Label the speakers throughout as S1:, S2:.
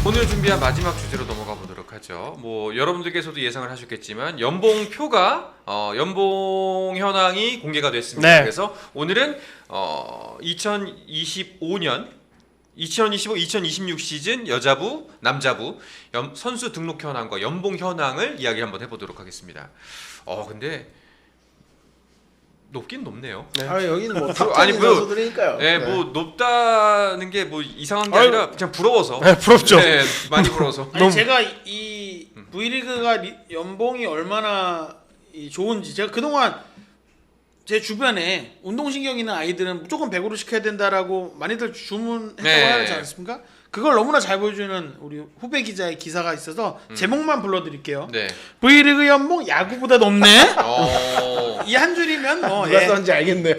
S1: 오늘 준비한 마지막 주제로 넘어가 보도록 하죠. 뭐 여러분들께서도 예상을 하셨겠지만 연봉표가 연봉 현황이 공개가 됐습니다.
S2: 네.
S1: 그래서 오늘은 2025-2026 시즌 여자부, 남자부 선수 등록 현황과 연봉 현황을 이야기 한번 해보도록 하겠습니다. 근데 높긴 높네요.
S2: 네.
S3: 아 여기는 뭐
S1: 아니,
S3: 탑10 선수들이니까요.
S1: 네, 뭐 높다는 게 뭐 이상한 게 아니라 그냥 부러워서.
S2: 네, 부럽죠.
S1: 네, 많이 부러워서.
S4: 아니 제가 이 V리그가 연봉이 얼마나 좋은지 제가 그동안 제 주변에 운동신경 있는 아이들은 무조건 100으로 시켜야 된다라고 많이들 주문했다고
S1: 네.
S4: 하지 않습니까? 그걸 너무나 잘 보여주는 우리 후배 기자의 기사가 있어서 제목만 불러드릴게요.
S1: 네.
S4: V리그 연봉 야구보다 높네? 이 한 줄이면 뭐
S3: 누가
S4: 예.
S3: 썼는지 알겠네요.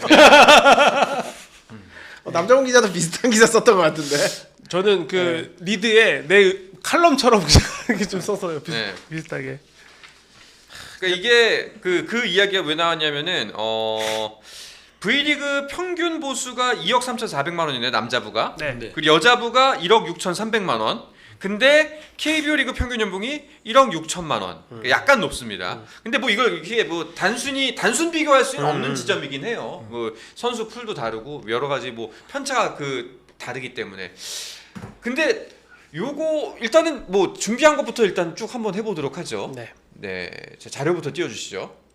S3: 남자분 기자도 비슷한 기사 썼던 것 같은데.
S2: 저는 그 리드에 내 칼럼처럼 이렇게 좀 써서요.
S1: 네.
S2: 비슷하게.
S1: 그러니까 이게 그 이야기가 왜 나왔냐면은 V리그 평균 보수가 2억 3,400만 원이네 남자부가.
S2: 네.
S4: 네.
S1: 그리고 여자부가 1억 6,300만 원. 근데 KBO 리그 평균 연봉이 1억 6천만 원. 그러니까 약간 높습니다. 근데 뭐 이걸 이게 뭐 단순 비교할 수는 없는 지점이긴 해요. 뭐 선수 풀도 다르고 여러 가지 뭐 편차가 다르기 때문에. 근데 요거 일단은 뭐 준비한 것부터 일단 쭉 한번 해보도록 하죠.
S2: 네.
S1: 네, 자, 자료부터 띄워주시죠.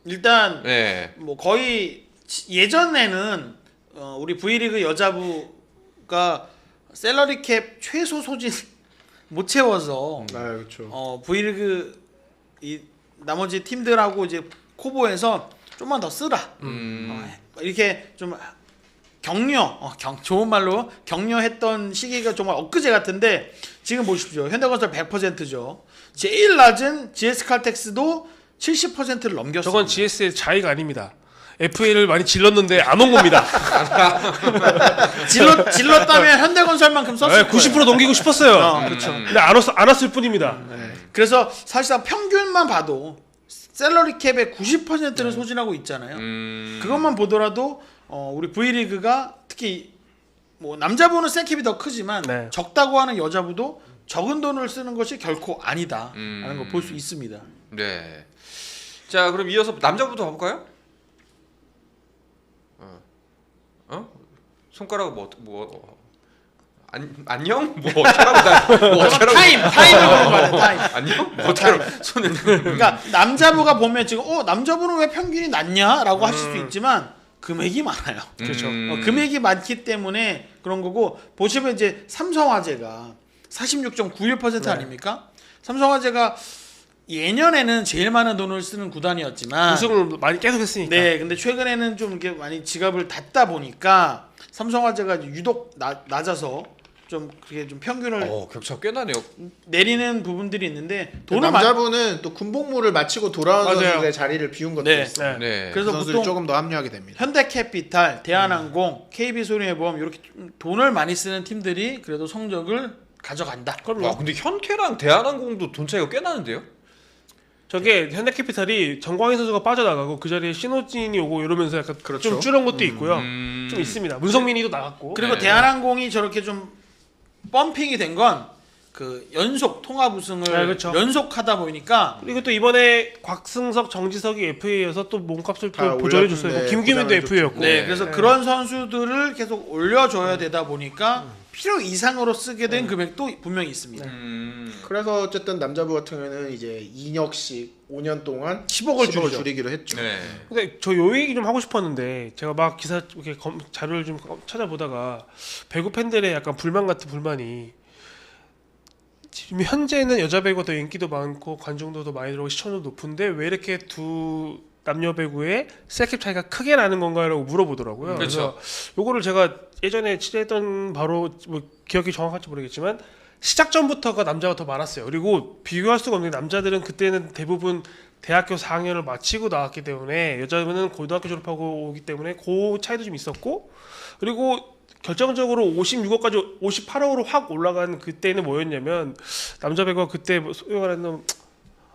S4: 일단
S1: 네,
S4: 뭐 거의 예전에는 우리 V리그 여자부가 셀러리 캡 최소 소진 못 채워서
S3: 아 그렇죠.
S4: V리그 이 나머지 팀들하고 이제 코보에서 좀만 더 쓰라 이렇게 좀 격려 좋은 말로 격려했던 시기가 정말 엊그제 같은데 지금 보십시오. 현대건설 100%죠. 제일 낮은 GS칼텍스도 70%를 넘겼어요.
S2: 저건 GS의 자의가 아닙니다. FA를 많이 질렀는데 안 온 겁니다.
S4: 질렀다면 현대건설만큼 썼을
S2: 네,
S4: 거예요.
S2: 90% 넘기고 싶었어요.
S4: 그렇죠.
S2: 근데 안 왔을 뿐입니다.
S4: 그래서 사실상 평균만 봐도 셀러리 캡의 90%를 소진하고 있잖아요. 그것만 보더라도 우리 V리그가 특히 뭐 남자부는 셀캡이 더 크지만
S2: 네.
S4: 적다고 하는 여자부도 적은 돈을 쓰는 것이 결코 아니다 라는 걸 볼 수 있습니다.
S1: 네. 자, 그럼 이어서 남자부터 가볼까요? 손가락 안녕? 뭐 어쩌라고
S4: 타임을 보는 거야. 타임.
S1: 안녕? 뭐 어쩌라고 손을
S4: 그러니까 남자부가 보면 지금 남자부는 왜 평균이 낮냐라고 하실 수 있지만 금액이 많아요.
S1: 그렇죠.
S4: 금액이 많기 때문에 그런 거고 보시면 이제 삼성화재가 46.91%
S2: 네.
S4: 아닙니까? 삼성화재가 예년에는 제일 많은 돈을 쓰는 구단이었지만
S2: 우승을 많이 계속 했으니까.
S4: 네, 근데 최근에는 좀 이렇게 많이 지갑을 닫다 보니까 삼성화재가 유독 낮아서 좀 그게 좀 평균을
S1: 격차 꽤 나네요.
S4: 내리는 부분들이 있는데 돈을
S3: 남자분은 또 군복무를 마치고 돌아온
S4: 맞아요.
S3: 선수들의 자리를 비운 것도
S4: 네.
S3: 있어요.
S2: 네.
S1: 네.
S4: 그래서
S3: 그 선수들이
S4: 보통
S3: 조금 더 합류하게 됩니다.
S4: 현대캐피탈, 대한항공, KB손해보험 이렇게 좀 돈을 많이 쓰는 팀들이 그래도 성적을 가져간다.
S1: 와, 근데 현캐랑 대한항공도 돈 차이가 꽤 나는데요?
S2: 저게 현대캐피탈이 정광희 선수가 빠져나가고 그 자리에 신호진이 오고 이러면서 약간
S3: 그렇죠.
S2: 좀 줄은 것도 있고요. 좀 있습니다. 문성민이도 나갔고.
S4: 그리고
S1: 네.
S4: 대한항공이 저렇게 좀 펌핑이 된 건 그 연속 통합 우승을
S2: 네, 그렇죠.
S4: 연속하다 보니까
S2: 그리고 또 이번에 곽승석, 정지석이 FA여서 또 몸값을
S3: 다
S2: 또 보전해줬어요.
S3: 올렸는데
S2: 김규민도
S3: 보장을
S2: FA였고.
S4: 네,
S1: 네.
S4: 그래서
S2: 네.
S4: 그런 선수들을 계속 올려줘야 되다 보니까 필요 이상으로 쓰게 된 금액도 분명히 있습니다.
S3: 그래서 어쨌든 남자부 같은 경우에는 이제 2년씩 5년 동안
S4: 10억을
S3: 10억을 줄이기로 했죠.
S1: 네.
S2: 근데 저 요 얘기 좀 하고 싶었는데 제가 막 기사 이렇게 자료를 좀 찾아보다가 배구 팬들의 약간 불만 같은 불만이 지금 현재는 여자 배구가 더 인기도 많고 관중도 더 많이 들어오고 시청률도 높은데 왜 이렇게 두 남녀 배구의 셀캡 차이가 크게 나는 건가라고 물어보더라고요.
S1: 그렇죠.
S2: 그래서 요거를 제가 예전에 취재했던 바로 뭐 기억이 정확할지 모르겠지만 시작 전부터가 남자가 더 많았어요. 그리고 비교할 수가 없는 게 남자들은 그때는 대부분 대학교 4학년을 마치고 나왔기 때문에 여자분은 고등학교 졸업하고 오기 때문에 그 차이도 좀 있었고 그리고 결정적으로 56억까지 58억으로 확 올라간 그때는 뭐였냐면 남자 배구가 그때 소위 말하는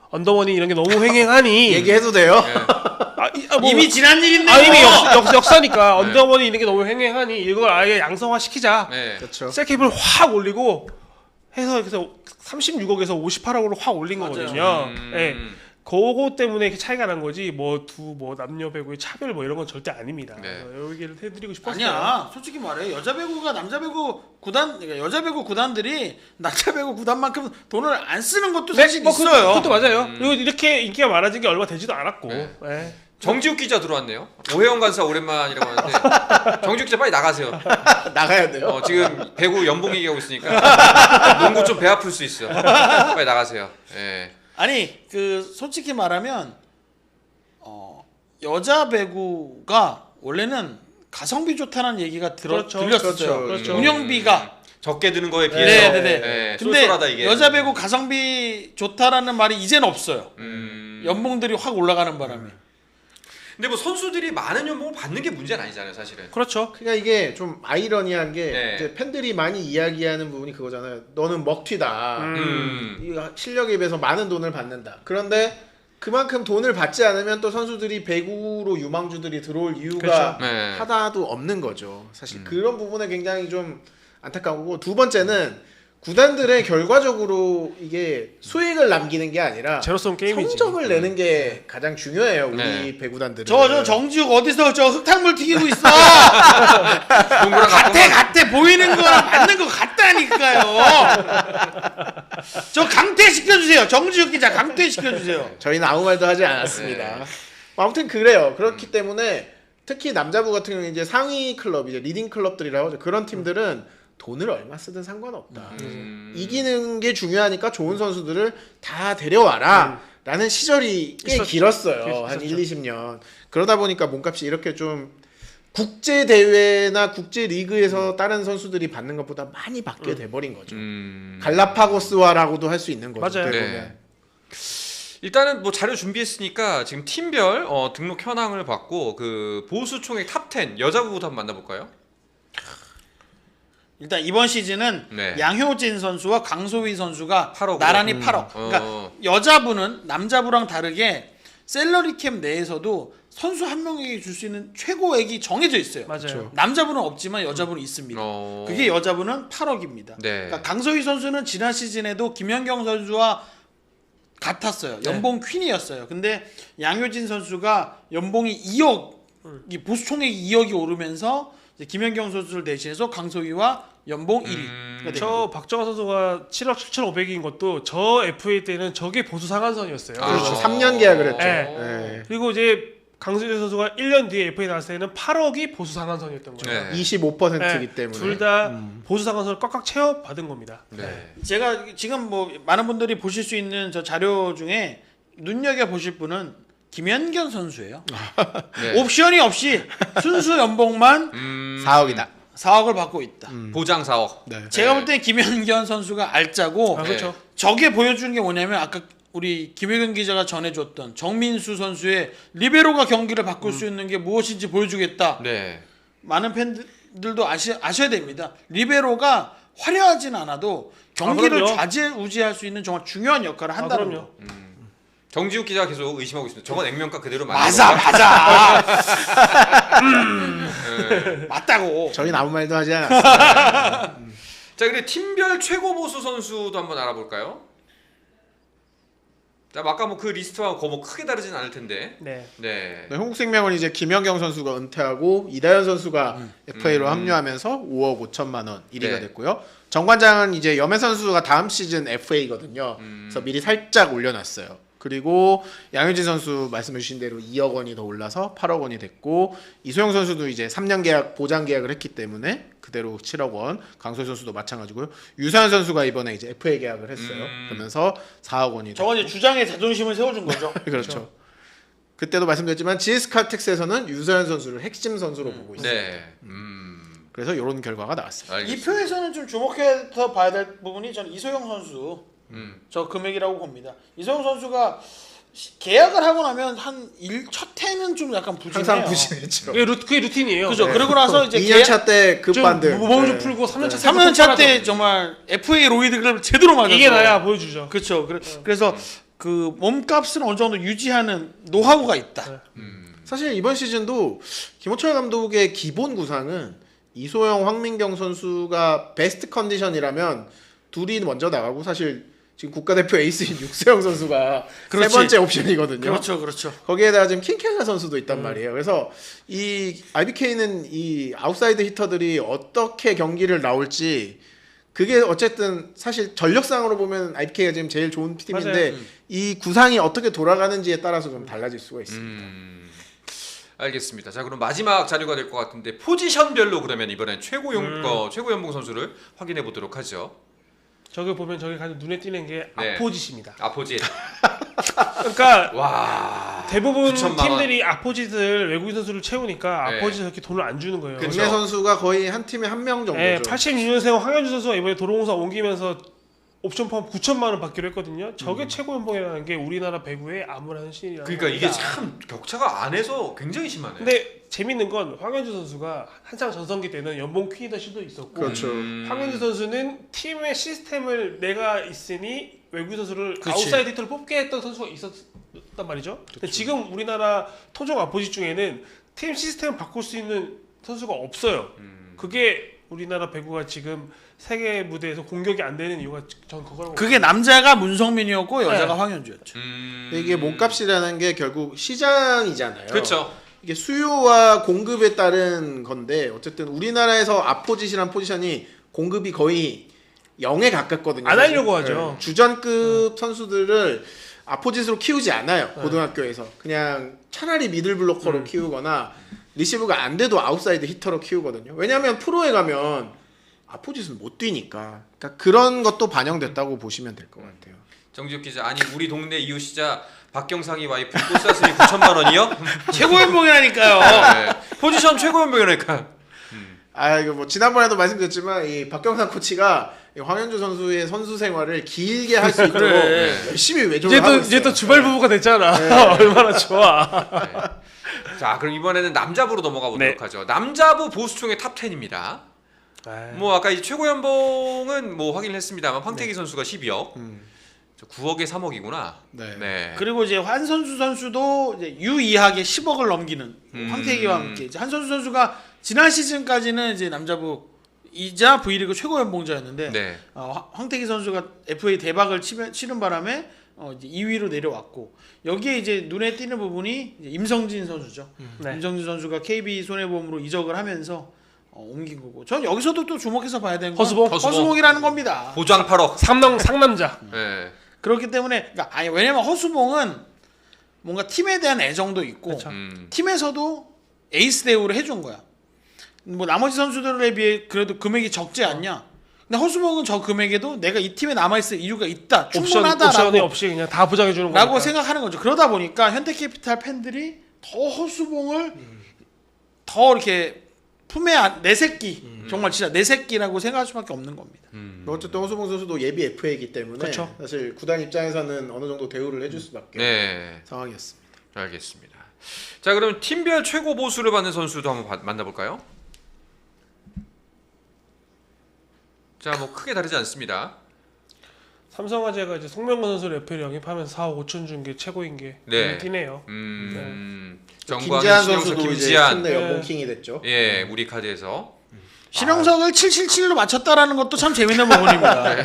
S2: 언더머니 이런 게 너무 횡행하니
S3: 얘기해도 돼요?
S2: 뭐,
S4: 이미 지난 일인데요.
S2: 이미 역사니까 언더머니 이런 게 너무 횡행하니 이걸 아예 양성화 시키자.
S1: 네.
S3: 그렇죠.
S2: 셀캡을 확 올리고 해서 그래서 36억에서 58억으로 확 올린
S4: 맞아요.
S2: 거거든요. 예. 그거 때문에 이렇게 차이가 난 거지 뭐 남녀 배구의 차별 뭐 이런 건 절대 아닙니다.
S1: 네.
S2: 이 얘기를 해드리고 싶었어요.
S4: 아니야. 솔직히 말해 여자 배구가 남자 배구 구단 그러니까 여자 배구 구단들이 남자 배구 구단만큼 돈을 안 쓰는 것도 사실
S2: 뭐
S4: 있어요.
S2: 그것도 맞아요. 그리고 이렇게 인기가 많아진 게 얼마 되지도 않았고.
S1: 네.
S2: 예.
S1: 정지욱 기자 들어왔네요. 오해영 간사 오랜만이라고 하는데 정지욱 기자 빨리 나가세요.
S3: 나가야 돼요.
S1: 지금 배구 연봉 얘기하고 있으니까 농구 좀 배 아플 수 있어. 빨리 나가세요. 예.
S4: 아니 그 솔직히 말하면 여자 배구가 원래는 가성비 좋다는 얘기가
S2: 그렇죠.
S4: 들렸었어요.
S3: 그렇죠.
S4: 운영비가
S1: 적게 드는 거에 비해서
S4: 네네네.
S1: 예,
S4: 근데
S1: 쏠쏠하다 이게.
S4: 여자 배구 가성비 좋다라는 말이 이제는 없어요. 연봉들이 확 올라가는 바람에.
S1: 근데 뭐 선수들이 많은 연봉을 받는 게 문제는 아니잖아요, 사실은.
S2: 그렇죠.
S3: 그러니까 이게 좀 아이러니한 게
S1: 네.
S3: 이제 팬들이 많이 이야기하는 부분이 그거잖아요. 너는 먹튀다. 이 실력에 비해서 많은 돈을 받는다. 그런데 그만큼 돈을 받지 않으면 또 선수들이 배구로 유망주들이 들어올 이유가
S1: 네.
S3: 하나도 없는 거죠. 사실 그런 부분에 굉장히 좀 안타까운 거고, 두 번째는 구단들의 결과적으로 이게 수익을 남기는 게 아니라
S2: 제로섬 게임이지.
S3: 성적을 내는 게 가장 중요해요. 우리
S1: 네.
S3: 배구단들은.
S4: 저 정지욱 어디서 저 흙탕물 튀기고 있어?
S1: 농구랑
S4: 같아 보이는 거랑 맞는 거 같다니까요. 저 강퇴 시켜주세요. 정지욱 기자 강퇴 시켜주세요.
S3: 저희는 아무 말도 하지 않았습니다.
S1: 네.
S3: 아무튼 그래요. 그렇기 때문에 특히 남자부 같은 경우는 이제 상위 클럽, 이제 리딩 클럽들이라고 하죠. 그런 팀들은 돈을 얼마 쓰든 상관없다. 이기는 게 중요하니까 좋은 선수들을 다 데려와라. 라는 시절이 꽤
S2: 있었죠.
S3: 길었어요. 한
S2: 있었죠.
S3: 1, 20년. 그러다 보니까 몸값이 이렇게 좀 국제 대회나 국제 리그에서 다른 선수들이 받는 것보다 많이 받게 돼버린 거죠. 갈라파고스화라고도 할 수 있는 거죠.
S2: 맞아요.
S3: 어떻게
S1: 네.
S3: 보면.
S1: 일단은 뭐 자료 준비했으니까 지금 팀별 등록 현황을 받고 그 보수 총액 탑10 여자부부터 한번 만나볼까요?
S4: 일단 이번 시즌은
S1: 네.
S4: 양효진 선수와 강소희 선수가
S1: 8억.
S4: 나란히 8억. 그러니까 여자부는 남자부랑 다르게 셀러리캡 내에서도 선수 한 명에게 줄 수 있는 최고액이 정해져 있어요.
S2: 맞아요.
S3: 그렇죠.
S4: 남자부는 없지만 여자부는 있습니다. 그게 여자부는 8억입니다.
S1: 네.
S4: 그러니까 강소희 선수는 지난 시즌에도 김연경 선수와 같았어요. 연봉 퀸이었어요. 근데 양효진 선수가 연봉이 2억, 보수 총액이 2억이 오르면서 이제 김연경 선수를 대신해서 강소희와 연봉 1위.
S2: 저 박정환 선수가 7억 7,500인 것도 저 FA 때는 저게 보수 상한선이었어요.
S3: 그렇죠. 3년 계약을 했죠.
S2: 네.
S3: 네.
S2: 그리고 이제 강수진 선수가 1년 뒤에 FA 나왔을 때는 8억이 보수 상한선이었던 거예요.
S1: 네.
S3: 25%이기 때문에.
S2: 둘 다 보수 상한선을 꽉꽉 채워 받은 겁니다.
S1: 네.
S4: 제가 지금 뭐 많은 분들이 보실 수 있는 저 자료 중에 눈여겨 보실 분은 김연경 선수예요.
S1: 네.
S4: 옵션이 없이 순수 연봉만
S3: 4억이다.
S4: 4억을 받고 있다.
S1: 보장 4억.
S3: 네.
S4: 제가 볼 때 김연경 선수가 알짜고
S2: 아, 그렇죠.
S4: 저게 보여주는 게 뭐냐면 아까 우리 김혜근 기자가 전해줬던 정민수 선수의 리베로가 경기를 바꿀 수 있는 게 무엇인지 보여주겠다.
S1: 네.
S4: 많은 팬들도 아셔야 됩니다. 리베로가 화려하진 않아도 경기를
S2: 그럼요.
S4: 좌지우지할 수 있는 정말 중요한 역할을 한다는
S2: 그럼요.
S4: 거.
S1: 정지욱 기자가 계속 의심하고 있습니다. 저건 액면가 그대로 맞는
S4: 맞아
S1: 건가?
S4: 맞아. 맞다고.
S3: 저희는 아무 말도 하지 않았어요.
S1: 자, 그리고 팀별 최고 보수 선수도 한번 알아볼까요? 자, 아까 뭐 그 리스트와 뭐 크게 다르진 않을 텐데.
S2: 네.
S1: 네.
S3: 네, 한국생명은 이제 김연경 선수가 은퇴하고 이다현 선수가 FA로 합류하면서 5억 5천만 원 1위가
S1: 네.
S3: 됐고요. 정관장은 이제 염혜 선수가 다음 시즌 FA거든요. 그래서 미리 살짝 올려놨어요. 그리고 양효진 선수 말씀해 주신 대로 2억 원이 더 올라서 8억 원이 됐고, 이소영 선수도 이제 3년 계약 보장 계약을 했기 때문에 그대로 7억 원. 강소희 선수도 마찬가지고요. 유사현 선수가 이번에 이제 FA 계약을 했어요. 그러면서 4억 원이
S4: 저건 이제 주장의 자존심을 세워준 거죠.
S3: 그렇죠. 그때도 말씀드렸지만 GS 칼텍스에서는 유서현 선수를 핵심 선수로 보고 있어요.
S1: 네.
S3: 그래서 이런 결과가 나왔습니다.
S4: 이
S1: 알겠습니다.
S4: 표에서는 좀 주목해서 봐야 될 부분이 저는 이소영 선수 저 금액이라고 봅니다. 이소영 선수가 계약을 하고 나면 한 첫 해는 좀 약간 부진해요.
S3: 항상 부진했죠.
S2: 그게 루틴이에요.
S4: 그죠.
S3: 네.
S4: 그러고 나서 이제
S3: 2년차 때 급반들.
S2: 몸 좀 풀고 3년차
S4: 3년차 때 정말 FA 로이드를 제대로 맞았어.
S2: 이게 나야 보여주죠.
S4: 그렇죠. 그래서 그 몸값은 어느 정도 유지하는 노하우가 있다.
S3: 사실 이번 시즌도 김호철 감독의 기본 구상은 이소영, 황민경 선수가 베스트 컨디션이라면 둘이 먼저 나가고 사실 지금 국가대표 에이스인 육세영 선수가
S4: 그렇지.
S3: 세 번째 옵션이거든요.
S4: 그렇죠.
S3: 거기에다가 지금 킹켈라 선수도 있단 말이에요. 그래서 이 IBK는 이 아웃사이드 히터들이 어떻게 경기를 나올지 그게 어쨌든 사실 전력상으로 보면 IBK가 지금 제일 좋은 팀인데
S2: 맞아요.
S3: 이 구상이 어떻게 돌아가는지에 따라서 좀 달라질 수가 있습니다.
S1: 알겠습니다. 자, 그럼 마지막 자료가 될 것 같은데 포지션별로 그러면 이번엔 최고 연봉 선수를 확인해 보도록 하죠.
S2: 저기 보면 저기 가장 눈에 띄는 게
S1: 네.
S2: 아포짓입니다.
S1: 아포짓.
S2: 그러니까
S1: 와.
S2: 대부분
S1: 9천만 원.
S2: 팀들이 아포짓을 외국인 선수를 채우니까
S1: 네.
S2: 아포짓에 이렇게 돈을 안 주는 거예요.
S1: 그쵸.
S3: 국내 선수가 거의 한 팀에 한 명 정도죠.
S2: 네, 86년생 황현주 선수가 이번에 도로공사 옮기면서 옵션 포함 9천만 원 받기로 했거든요. 저게 최고 연봉이라는 게 우리나라 배구의 아무런 현실이라는
S1: 그러니까 이게
S2: 겁니다.
S1: 참 격차가 안에서 굉장히 심하네.
S2: 근데 재밌는 건 황현주 선수가 한창 전성기 때는 연봉 퀸이던 시도 있었고
S3: 그렇죠.
S2: 황현주 선수는 팀의 시스템을 내가 있으니 외국인 선수를
S4: 그치.
S2: 아웃사이드 히터를 뽑게 했던 선수가 있었단 말이죠. 근데 지금 우리나라 토종 아포지 중에는 팀 시스템을 바꿀 수 있는 선수가 없어요. 그게 우리나라 배구가 지금 세계 무대에서 공격이 안 되는 이유가 전 그거라고.
S4: 그게 남자가 문성민이었고 여자가
S2: 네.
S4: 황현주였죠.
S3: 근데 이게 몸값이라는 게 결국 시장이잖아요.
S1: 그렇죠.
S3: 이게 수요와 공급에 따른 건데 어쨌든 우리나라에서 앞포지션이란 포지션이 공급이 거의 0에 가깝거든요.
S2: 안
S3: 사실.
S2: 하려고 하죠.
S3: 네. 주전급 선수들을 앞포지스로 키우지 않아요. 고등학교에서 그냥 차라리 미들 블로커로 키우거나 리시브가 안 돼도 아웃사이드 히터로 키우거든요. 왜냐하면 프로에 가면 앞포지스는 못 뛰니까. 그러니까 그런 것도 반영됐다고 보시면 될 것 같아요.
S1: 정지욱 기자, 아니 우리 동네 이웃이자 박경상이 와이프 꽃사슴이 9천만 원이요?
S4: 최고 연봉이라니까요.
S1: 네. 포지션 최고 연봉이라니까.
S3: 아 이거 뭐 지난번에도 말씀드렸지만 이 박경상 코치가 이 황현주 선수의 선수 생활을 길게 할 수 있도록
S4: 그래.
S3: 열심히 외조를 하고 있어요.
S2: 이제 또 주발 부부가 됐잖아.
S3: 네.
S2: 얼마나 좋아.
S1: 자, 그럼 이번에는 남자부로 넘어가 보도록
S2: 네.
S1: 하죠. 남자부 보수총의 탑 10입니다. 뭐 아까 이 최고 연봉은 뭐 확인을 했습니다만 황태기 선수가 12억, 9억에 3억이구나.
S3: 네.
S1: 네.
S4: 그리고 이제 한선수 선수도 이제 유이하게 10억을 넘기는 황태기와 함께 이제 한선수 선수가 지난 시즌까지는 이제 남자부 이자 V리그 최고 연봉자였는데
S1: 네.
S4: 황태기 선수가 FA 대박을 치는 바람에 이제 2위로 내려왔고 여기에 이제 눈에 띄는 부분이 이제 임성진 선수죠.
S2: 네.
S4: 임성진 선수가 KB 손해보험으로 이적을 하면서 옮긴 거고. 전 여기서도 또 주목해서 봐야 되는 건
S2: 허수봉?
S4: 허수봉이라는 겁니다.
S1: 보장 8억.
S2: 상남자.
S1: 네.
S4: 그렇기 때문에 그러니까 왜냐면 허수봉은 뭔가 팀에 대한 애정도 있고 팀에서도 에이스 대우를 해준 거야. 뭐 나머지 선수들에 비해 그래도 금액이 적지 않냐? 근데 허수봉은 저 금액에도 내가 이 팀에 남아 있을 이유가 있다,
S2: 옵션이
S4: 충분하다라고
S2: 없이 그냥 다 보장해 주는 거니까.
S4: 생각하는 거죠. 그러다 보니까 현대캐피탈 팬들이 더 허수봉을 더 이렇게 품에 내 새끼 정말 진짜 내 새끼라고 생각할 수밖에 없는 겁니다.
S3: 뭐 어쨌든 허수봉 선수도 예비 FA이기 때문에
S2: 그렇죠.
S3: 사실 구단 입장에서는 어느 정도 대우를 해줄 수밖에
S1: 네.
S3: 상황이었습니다.
S1: 알겠습니다. 자, 그럼 팀별 최고 보수를 받는 선수도 한번 만나볼까요? 자, 뭐 크게 다르지 않습니다.
S2: 삼성화재가 이제 송명근 선수를 FA를 영입하면서 4억 5천 준 게 최고인 게
S1: 네.
S2: 눈에 띄네요.
S1: 정광,
S3: 김지한
S1: 신영석,
S3: 선수도 이제
S1: 김지한.
S3: 큰내 연봉킹이 됐죠.
S1: 예, 우리 카드에서.
S4: 신영석을 777로 맞췄다라는 것도 참 재밌는 부분입니다.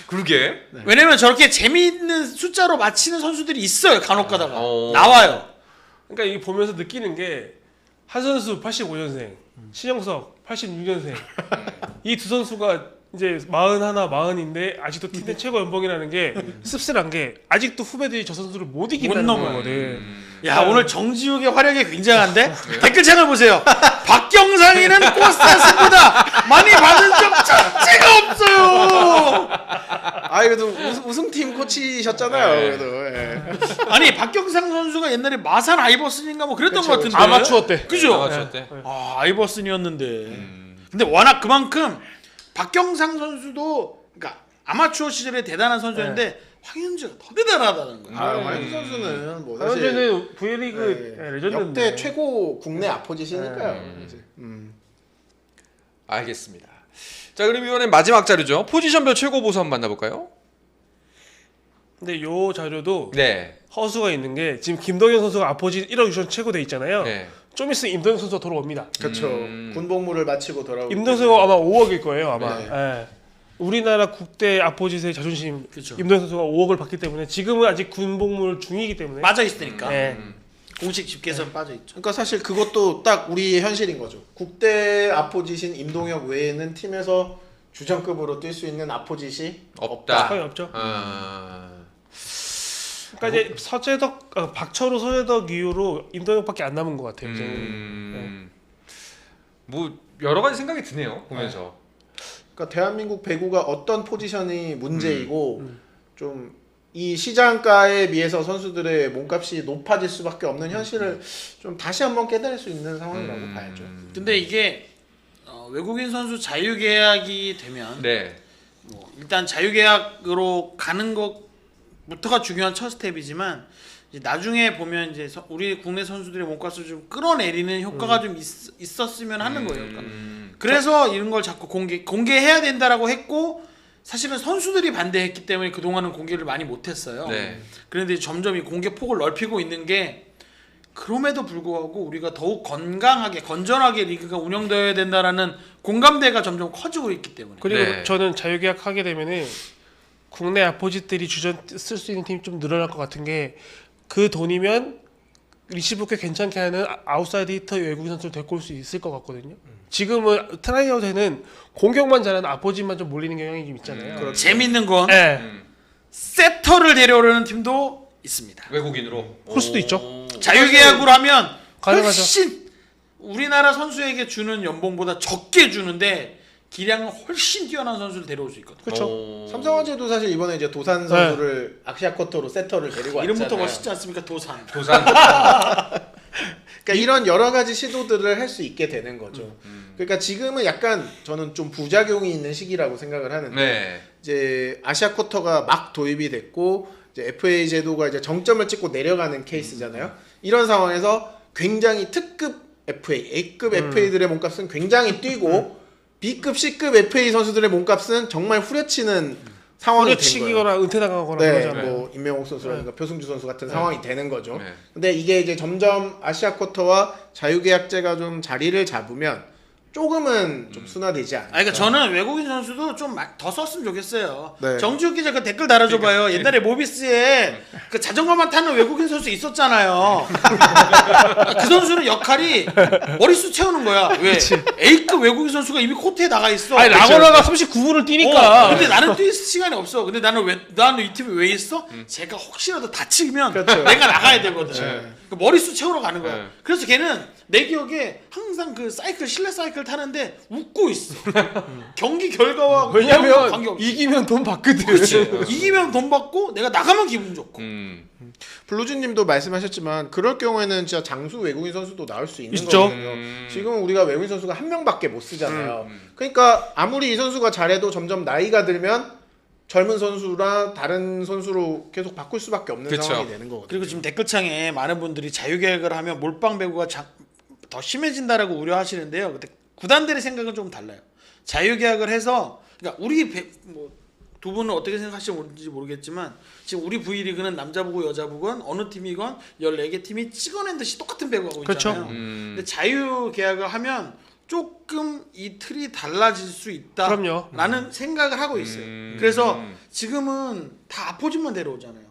S1: 그러게.
S4: 왜냐면 저렇게 재미있는 숫자로 맞히는 선수들이 있어요. 간혹가다가
S1: 어.
S4: 나와요.
S2: 그러니까 이게 보면서 느끼는 게 한 선수 85년생, 신영석 86년생. 이 두 선수가 이제 41, 40인데 아직도 팀 내 최고 연봉이라는 게 씁쓸한 게 아직도 후배들이 저 선수를 못 이긴다는
S4: 못 넘어요.
S2: 거거든.
S4: 야 오늘 정지욱의 활약이 굉장한데 댓글창을 보세요. 박경상이는 꽃사슴보다 많이 받은 적 자체가 없어요.
S3: 아 그래도 우승팀 코치셨잖아요. 그래도 예.
S4: 아니 박경상 선수가 옛날에 마산 아이버슨인가 뭐 그랬던 것 같은데.
S2: 아마추어 때.
S4: 그죠?
S1: 아마추어 때.
S4: 아 아이버슨이었는데. 근데 워낙 그만큼 박경상 선수도 그러니까 아마추어 시절에 대단한 선수였는데 황현주가 더 대단하다는 거예요.
S3: 아 황현주 선수는 뭐 사실
S2: 현재는 V리그
S3: 네,
S2: 레전드인데.
S3: 역대 최고 국내 아포지시니까요. 이제.
S1: 알겠습니다. 자, 그럼 이번엔 마지막 자료죠. 포지션별 최고 보수 한번 만나볼까요?
S2: 근데 요 자료도
S1: 네.
S2: 허수가 있는 게 지금 김동현 선수가 아포지 1억 6천 최고 돼 있잖아요.
S1: 네.
S2: 좀 있으면 임동혁 선수가 돌아옵니다.
S3: 그렇죠. 군복무를 마치고 돌아오고.
S2: 임동혁 선수가 아마 5억일 거예요 아마.
S3: 네.
S2: 예. 우리나라 국대 아포짓의 자존심
S4: 그렇죠.
S2: 임동혁 선수가 5억을 받기 때문에 지금은 아직 군복무 중이기 때문에
S4: 빠져 있으니까
S2: 네.
S4: 공식 집계에서 빠져 있죠.
S3: 그러니까 사실 그것도 딱 우리의 현실인 거죠. 국대 아포짓인 임동혁 외에는 팀에서 주전급으로 뛸 수 있는 아포짓이
S1: 없다.
S2: 거의 없죠.
S1: 아.
S2: 그러니까 이제 박철호, 서재덕 이후로 임동혁밖에 안 남은 것 같아요.
S1: 뭐 여러 가지 생각이 드네요 보면서.
S3: 그러니까 대한민국 배구가 어떤 포지션이 문제이고 좀 이 시장가에 비해서 선수들의 몸값이 높아질 수밖에 없는 현실을 좀 다시 한번 깨달을 수 있는 상황이라고 봐야죠.
S4: 근데 이게 외국인 선수 자유계약이 되면
S1: 네.
S4: 뭐 일단 자유계약으로 가는 것부터가 중요한 첫 스텝이지만 이제 나중에 보면 이제 우리 국내 선수들의 몸값을 좀 끌어내리는 효과가 좀 있었으면 하는 거예요. 그러니까 그래서 이런 걸 자꾸 공개해야 된다라고 했고 사실은 선수들이 반대했기 때문에 그동안은 공개를 많이 못했어요.
S1: 네.
S4: 그런데 점점 이 공개 폭을 넓히고 있는 게 그럼에도 불구하고 우리가 더욱 건전하게 리그가 운영되어야 된다라는 공감대가 점점 커지고 있기 때문에.
S2: 그리고
S1: 네.
S2: 저는 자유계약 하게 되면은 국내 아포짓들이 주전 쓸 수 있는 팀이 좀 늘어날 것 같은 게 그 돈이면 리시브 꽤 괜찮게 하는 아웃사이드 히터 외국인 선수를 데리고 올 수 있을 것 같거든요. 지금은 트라이아웃에는 공격만 잘하는 아포짓만 좀 몰리는 경향이 좀 있잖아요.
S3: 그렇죠.
S4: 재밌는 건
S2: 네.
S4: 세터를 데려오려는 팀도 있습니다.
S1: 외국인으로.
S2: 올 수도 있죠.
S4: 자유계약으로 하면
S2: 가능하죠.
S4: 훨씬 우리나라 선수에게 주는 연봉보다 적게 주는데 기량은 훨씬 뛰어난 선수를 데려올 수 있거든요.
S2: 그렇죠.
S3: 삼성화재도 사실 이번에 이제 도산 선수를 아시아 쿼터로 세터를 데리고 왔잖아요.
S4: 이름부터 멋있지 않습니까? 도산.
S1: 도산.
S3: 그러니까 이런 여러 가지 시도들을 할 수 있게 되는 거죠. 그러니까 지금은 약간 저는 좀 부작용이 있는 시기라고 생각을 하는데
S1: 네.
S3: 이제 아시아 쿼터가 막 도입이 됐고 이제 FA 제도가 이제 정점을 찍고 내려가는 케이스잖아요. 이런 상황에서 굉장히 특급 FA, A급 FA들의 몸값은 굉장히 뛰고 B급, C급 FA 선수들의 몸값은 정말 후려치는 상황이 된 거예요.
S2: 후려치기거나 은퇴당하거나
S3: 네,
S2: 그러잖아요.
S3: 뭐 임명옥 선수라든가 표승주 선수 같은 상황이 되는 거죠.
S1: 네.
S3: 근데 이게 이제 점점 아시아 쿼터와 자유계약제가 좀 자리를 잡으면 조금은 좀 순화되지 않을까.
S4: 그러니까 저는 외국인 선수도 좀 더 썼으면 좋겠어요.
S3: 네.
S4: 정지욱 기자 그 댓글 달아줘봐요. 옛날에 모비스에 그 자전거만 타는 외국인 선수 있었잖아요. 그 선수는 역할이 머릿수 채우는 거야. 왜? A급 외국인 선수가 이미 코트에 나가 있어.
S2: 아니 라거나가 39분을 뛰니까.
S4: 근데 나는 뛸 시간이 없어. 근데 나는 이 팀에 왜 있어? 제가 혹시라도 다치면
S3: 그렇죠.
S4: 내가 나가야 되거든.
S3: 네.
S4: 그 머릿수 채우러 가는 거야.
S1: 네.
S4: 그래서 걔는 내 기억에 항상 그 실내 사이클 타는데 웃고 있어. 경기 결과와
S2: 왜냐면
S4: 관계없이.
S2: 이기면 돈 받거든.
S4: 그렇지. 이기면 돈 받고 내가 나가면 기분 좋고.
S3: 블루진님도 말씀하셨지만 그럴 경우에는 진짜 장수 외국인 선수도 나올 수 있는
S2: 있죠.
S3: 거거든요. 지금 우리가 외국인 선수가 한 명밖에 못 쓰잖아요. 그러니까 아무리 이 선수가 잘해도 점점 나이가 들면 젊은 선수나 다른 선수로 계속 바꿀 수밖에 없는
S1: 그쵸.
S3: 상황이 되는 거거든요.
S4: 그리고 지금 댓글창에 많은 분들이 자유계약을 하면 몰빵 배구가 더 심해진다라고 우려하시는데요. 근데 구단들의 생각은 조금 달라요. 자유계약을 해서 그러니까 두 분은 어떻게 생각하실지 모르겠지만 지금 우리 V리그는 남자부고 여자부건 어느 팀이건 14개 팀이 찍어낸 듯이 똑같은 배구하고
S2: 그렇죠.
S4: 있잖아요. 근데 자유계약을 하면 조금 이 틀이 달라질 수
S2: 그럼요.
S4: 있다라는 생각을 하고 있어요. 그래서 지금은 다 아포진만 데려오잖아요.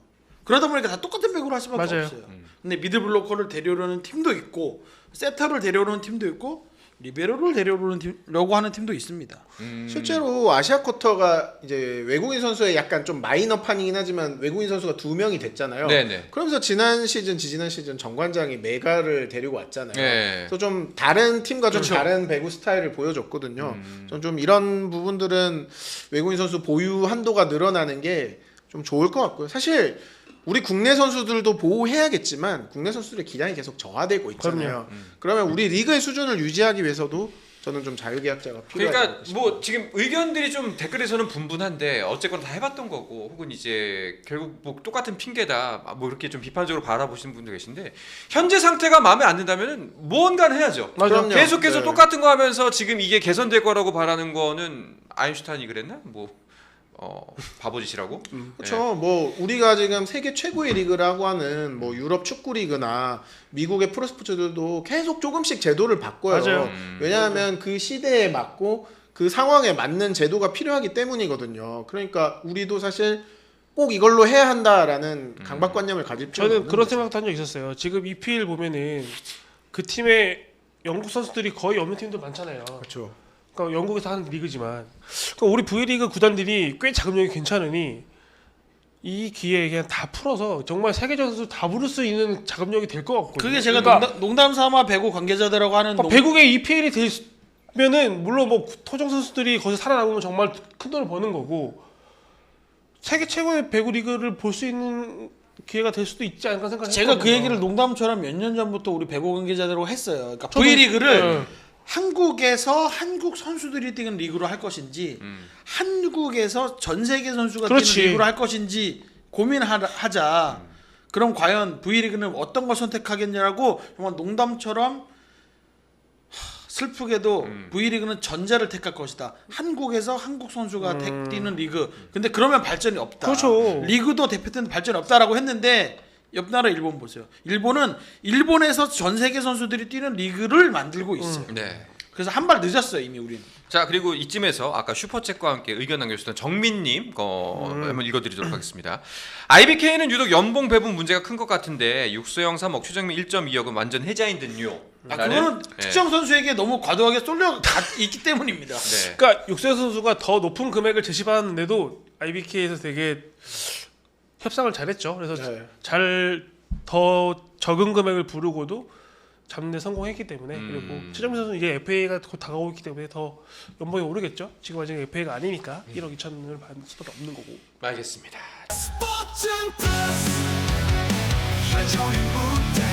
S4: 그러다 보니까 다 똑같은 배구를 할 수밖에
S2: 맞아요.
S4: 없어요. 근데 미드블로커를 데려오려는 팀도 있고 세터를 데려오는 팀도 있고 리베로를 데려오려고 하는 팀도 있습니다.
S3: 실제로 아시아 쿼터가 이제 외국인 선수의 약간 좀 마이너 판이긴 하지만 외국인 선수가 2명이 됐잖아요.
S1: 네네.
S3: 그러면서 지지난 시즌 정관장이 메가를 데리고 왔잖아요.
S1: 네.
S3: 그래서 좀 다른 팀과 좀
S4: 그렇죠.
S3: 다른 배구 스타일을 보여줬거든요. 좀 이런 부분들은 외국인 선수 보유 한도가 늘어나는 게 좀 좋을 것 같고요. 사실 우리 국내 선수들도 보호해야겠지만 국내 선수들의 기량이 계속 저하되고 있잖아요. 그러면 우리 리그의 수준을 유지하기 위해서도 저는 좀 자유계약자가 필요하다고
S1: 그러니까
S3: 싶어요.
S1: 뭐 지금 의견들이 좀 댓글에서는 분분한데 어쨌거나 다 해봤던 거고 혹은 이제 결국 뭐 똑같은 핑계다 뭐 이렇게 좀 비판적으로 바라보시는 분도 계신데 현재 상태가 마음에 안 든다면은 무언가는 해야죠.
S3: 그럼요.
S1: 계속해서
S3: 네.
S1: 똑같은 거 하면서 지금 이게 개선될 거라고 바라는 거는 아인슈타인이 그랬나? 뭐 바보짓이라고?
S3: 그렇죠. 뭐 우리가 지금 세계 최고의 리그라고 하는 뭐 유럽 축구 리그나 미국의 프로스포츠들도 계속 조금씩 제도를 바꿔요.
S2: 맞아요.
S3: 왜냐하면 그 시대에 맞고 그 상황에 맞는 제도가 필요하기 때문이거든요. 그러니까 우리도 사실 꼭 이걸로 해야 한다라는 강박관념을 가질 필요는
S2: 저는
S3: 없는
S2: 그런
S3: 거죠.
S2: 생각도 한 적 있었어요. 지금 EPL 보면은 그 팀에 영국 선수들이 거의 없는 팀도 많잖아요.
S3: 그렇죠.
S2: 그러니까 영국에서 하는 리그지만, 그러니까 우리 V리그 구단들이 꽤 자금력이 괜찮으니 이 기회에 그냥 다 풀어서 정말 세계적 선수 다 부를 수 있는 자금력이 될 것 같거든요.
S4: 그게 제가
S2: 그러니까
S4: 농담 삼아 배구 관계자들하고 하는
S2: 배국의 EPL이 되면은 물론 뭐 토종 선수들이 거기서 살아남으면 정말 큰 돈을 버는 거고 세계 최고의 배구 리그를 볼 수 있는 기회가 될 수도 있지 않을까 생각했거든요.
S4: 제가 그 얘기를 농담처럼 몇 년 전부터 우리 배구 관계자들하고 했어요. 그러니까
S2: 저도-
S4: V리그를
S2: 네.
S4: 한국에서 한국 선수들이 뛰는 리그로 할 것인지 한국에서 전 세계 선수가
S2: 그렇지.
S4: 뛰는 리그로 할 것인지 고민하자. 그럼 과연 V리그는 어떤 걸 선택하겠냐라고 정말 농담처럼 슬프게도 V리그는 전자를 택할 것이다. 한국에서 한국 선수가 뛰는 리그. 근데 그러면 발전이 없다.
S2: 그렇죠.
S4: 리그도 대표팀 발전이 없다라고 했는데 옆 나라 일본 보세요. 일본은 일본에서 전 세계 선수들이 뛰는 리그를 만들고 있어요.
S1: 네.
S4: 그래서 한 발 늦었어요 이미 우리는.
S1: 자 그리고 이쯤에서 아까 슈퍼챗과 함께 의견 남겨주셨던 정민님 한번 읽어드리도록 하겠습니다. IBK는 유독 연봉 배분 문제가 큰 것 같은데 육소영 3억 최정민 1.2억은 완전 해자인 듯요.
S4: 그거는 특정 선수에게 너무 과도하게 쏠려 있기 때문입니다.
S1: 네.
S2: 그러니까 육세 선수가 더 높은 금액을 제시받았는데도 IBK에서 되게 협상을 잘했죠. 그래서
S3: 네.
S2: 잘 더 적은 금액을 부르고도 잡는 데 성공했기 때문에 그리고 최정민 선수는 이제 FA가 곧 다가오고 있기 때문에 더 연봉이 오르겠죠. 지금 아직 FA가 아니니까 1억 2천을 받을 수밖에 없는 거고.
S1: 알겠습니다.
S5: 스포츠 플러스 한정의 무대